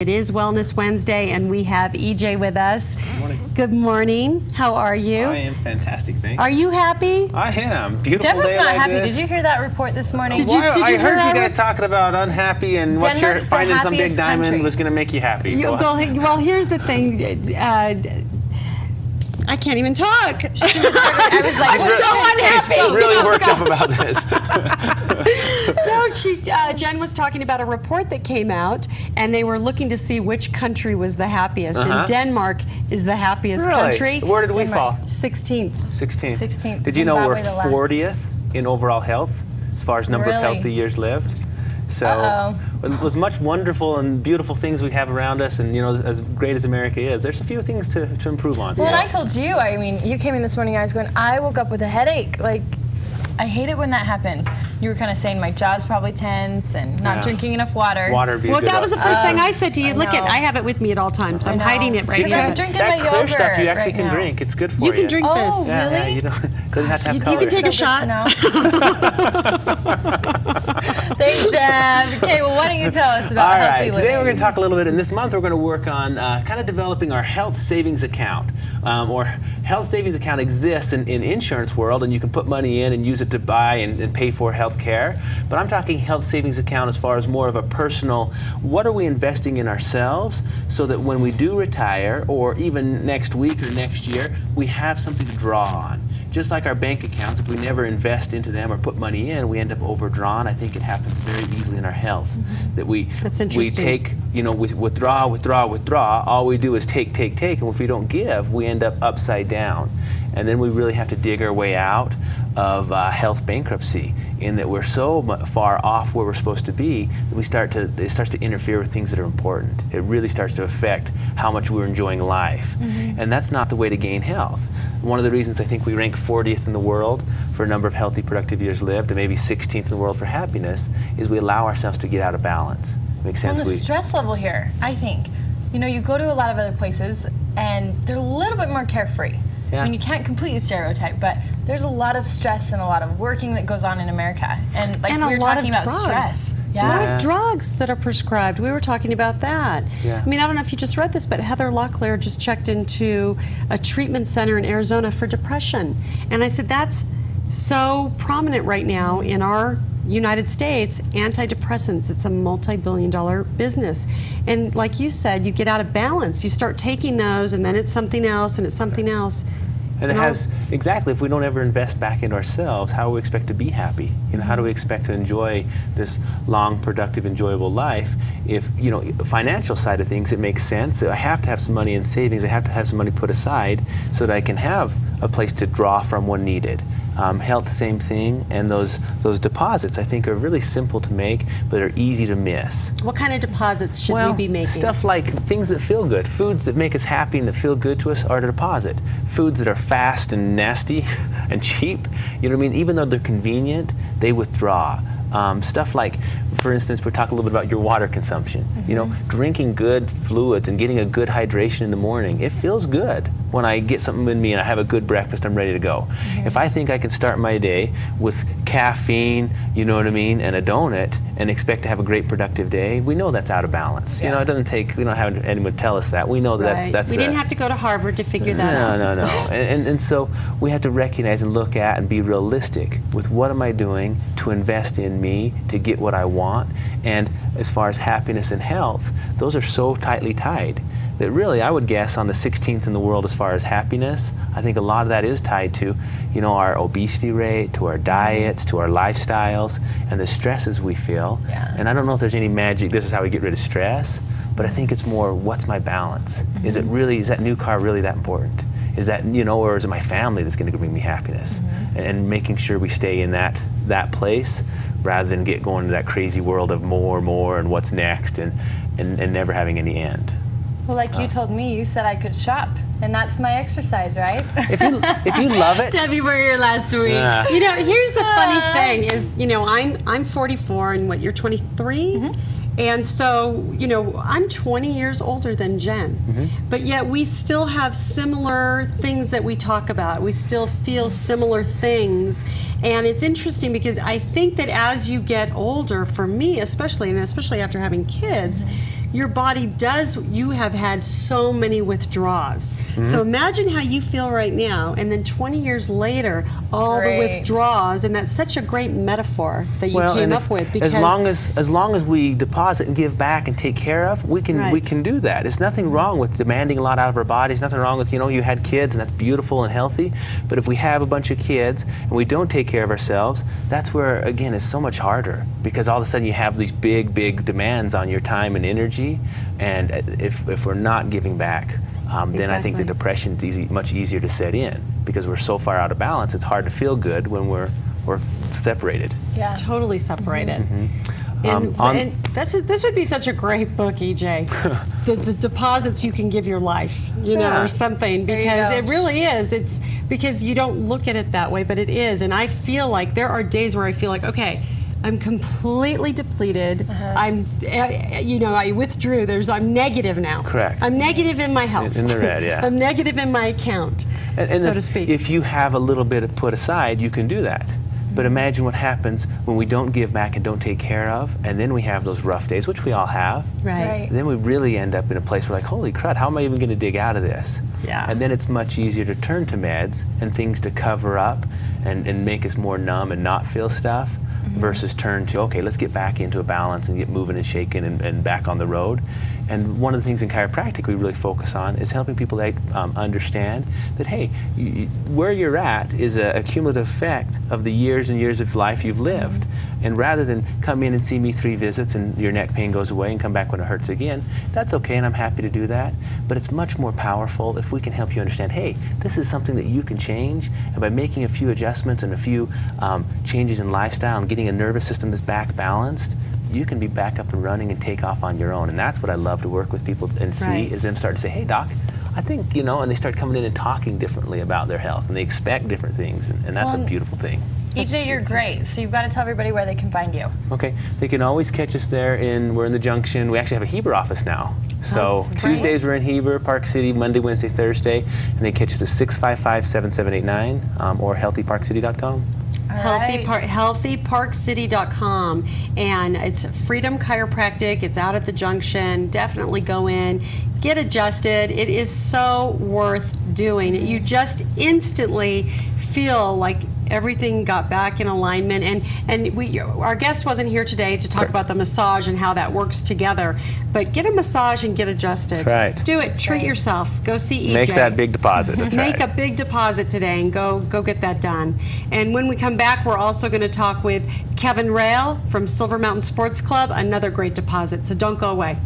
It is Wellness Wednesday, and we have EJ with us. Good morning. Good morning. How are you? I am fantastic, thanks. Are you happy? I am. Beautiful Deborah's day not like happy. this. Did you hear that report this morning? I heard you guys talking about unhappy and what you're Denmark's the finding some big happiest diamond country. was going to make you happy. Well, here's the thing. I can't even talk. I was like, I'm so unhappy. She's really worked up about this. No, Jen was talking about a report that came out, and they were looking to see which country was the happiest. And Denmark is the happiest country. Where did we fall? 16th. 16th. 16th. Did you know we're Zimbabwe the last. 40th in overall health as far as number of Really? healthy years lived? So it was much wonderful and beautiful things we have around us, and as great as America is, there's a few things to improve on. Well, and I told you, you came in this morning, I was going, I woke up with a headache. Like, I hate it when that happens. You were kind of saying my jaw's probably tense and not drinking enough water. Water would be a Well, good that was the first thing I said to you. Look, know. I have it with me at all times. I'm hiding it right Because here. I'm drinking that my clear yogurt stuff you actually right can now. drink. It's good for you. You can drink this. Oh, Yeah, really? you don't have to have You color. can take a So shot. good to know. Thanks, Deb. Okay, well, why don't you tell us about All healthy right, living? today we're going to talk a little bit, and this month we're going to work on kind of developing our health savings account. Or health savings account exists in insurance world, and you can put money in and use it to buy and pay for health care. But I'm talking health savings account as far as more of a personal, what are we investing in ourselves so that when we do retire, or even next week or next year, we have something to draw on. Just like our bank accounts, if we never invest into them or put money in, we end up overdrawn. I think it happens very easily in our health. That That's we interesting. take, we withdraw. All we do is take, and if we don't give, we end up upside down. And then we really have to dig our way out of health bankruptcy, in that we're so far off where we're supposed to be that it starts to interfere with things that are important. It really starts to affect how much we're enjoying life. And that's not the way to gain health. One of the reasons I think we rank 40th in the world for a number of healthy, productive years lived, and maybe 16th in the world for happiness, is we allow ourselves to get out of balance. Makes sense? On the stress level here, I think, you go to a lot of other places, and they're a little bit more carefree. Yeah. You can't completely stereotype, but there's a lot of stress and a lot of working that goes on in America. And we were talking about stress. A lot of drugs that are prescribed. We were talking about that. Yeah. I don't know if you just read this, but Heather Locklear just checked into a treatment center in Arizona for depression. And I said, that's so prominent right now in our United States, antidepressants. It's a multi-billion-dollar business. And like you said, you get out of balance. You start taking those, and then it's something else, and it's something else. And it has, exactly, if we don't ever invest back into ourselves, how do we expect to be happy? How do we expect to enjoy this long, productive, enjoyable life? If, financial side of things, it makes sense. I have to have some money in savings. I have to have some money put aside so that I can have a place to draw from when needed. Health, same thing, and those deposits I think are really simple to make, but are easy to miss. What kind of deposits should we be making? Stuff like things that feel good. Foods that make us happy and that feel good to us are to deposit. Foods that are fast and nasty and cheap, even though they're convenient, they withdraw. Stuff like, for instance, we're talking a little bit about your water consumption. Drinking good fluids and getting a good hydration in the morning. It feels good when I get something in me and I have a good breakfast, I'm ready to go. If I think I can start my day with caffeine, and a donut, and expect to have a great productive day, we know that's out of balance. It doesn't take, we don't have anyone tell us that. We know that that's we didn't have to go to Harvard to figure that out. No. And so we have to recognize and look at and be realistic with what am I doing to invest in me to get what I want. And as far as happiness and health, those are so tightly tied that really I would guess on the 16th in the world as far as happiness. I think a lot of that is tied to our obesity rate, to our diets, to our lifestyles, and the stresses we feel. Yeah. And I don't know if there's any magic, this is how we get rid of stress, but I think it's more, what's my balance? Is that new car really that important? Is that, or is it my family that's going to bring me happiness? And making sure we stay in that place rather than get going to that crazy world of more, and what's next, and never having any end. Well, like you told me, you said I could shop, and that's my exercise, right? If you love it. Debbie, we're here last week. Here's the funny thing is, I'm 44 and what, you're 23? And so, I'm 20 years older than Jen, but yet we still have similar things that we talk about. We still feel similar things. And it's interesting because I think that as you get older, for me especially, and especially after having kids, your body does, you have had so many withdrawals. So imagine how you feel right now, and then 20 years later, all the Great. withdrawals, and that's such a great metaphor that you came and up with, because as long as we deposit and give back and take care of, we Right. can do that. There's nothing wrong with demanding a lot out of our bodies. Nothing wrong with, you had kids and that's beautiful and healthy. But if we have a bunch of kids and we don't take care of ourselves, that's where, again, it's so much harder, because all of a sudden you have these big demands on your time and energy. And if we're not giving back, then I think the Exactly. depression is much easier to set in, because we're so far out of balance. It's hard to feel good when we're separated. Yeah. totally separated. Mm-hmm. And this would be such a great book, EJ. the deposits you can give your life, Yeah. or something, There you because go. it really is. It's because you don't look at it that way, but it is. And I feel like there are days where I feel like, okay, I'm completely depleted. I'm, I withdrew. I'm negative now. Correct. I'm negative in my health. In the red, yeah. I'm negative in my account, And so to speak. If you have a little bit put aside, you can do that. But imagine what happens when we don't give back and don't take care of, and then we have those rough days, which we all have. right. Then we really end up in a place where, like, holy crud, how am I even going to dig out of this? Yeah. And then it's much easier to turn to meds and things to cover up and make us more numb and not feel stuff, versus turn to, okay, let's get back into a balance and get moving and shaking and back on the road. And one of the things in chiropractic we really focus on is helping people understand that, hey, where you're at is a cumulative effect of the years and years of life you've lived. And rather than come in and see me 3 visits and your neck pain goes away and come back when it hurts again, that's okay, and I'm happy to do that. But it's much more powerful if we can help you understand, hey, this is something that you can change, and by making a few adjustments and a few changes in lifestyle and getting a nervous system that's back balanced, you can be back up and running and take off on your own. And that's what I love to work with people and see, Right. is them start to say, hey, doc, I think, and they start coming in and talking differently about their health, and they expect different things, and that's a Well, beautiful thing. EJ, you're great. So you've got to tell everybody where they can find you. Okay, they can always catch us there. We're in the Junction. We actually have a Heber office now. So great. Tuesdays we're in Heber, Park City, Monday, Wednesday, Thursday, and they catch us at 655-7789 or healthyparkcity.com. All right. Healthyparkcity.com, and it's Freedom Chiropractic. It's out at the Junction. Definitely go in, get adjusted. It is so worth doing. You just instantly feel like everything got back in alignment. And our guest wasn't here today to talk Correct. about the massage and how that works together, but get a massage and get adjusted. That's right. Do it. Treat right. yourself. Go see EJ. Make that big deposit. That's Make right. a big deposit today and go get that done. And when we come back, we're also going to talk with Kevin Rail from Silver Mountain Sports Club, another great deposit. So don't go away.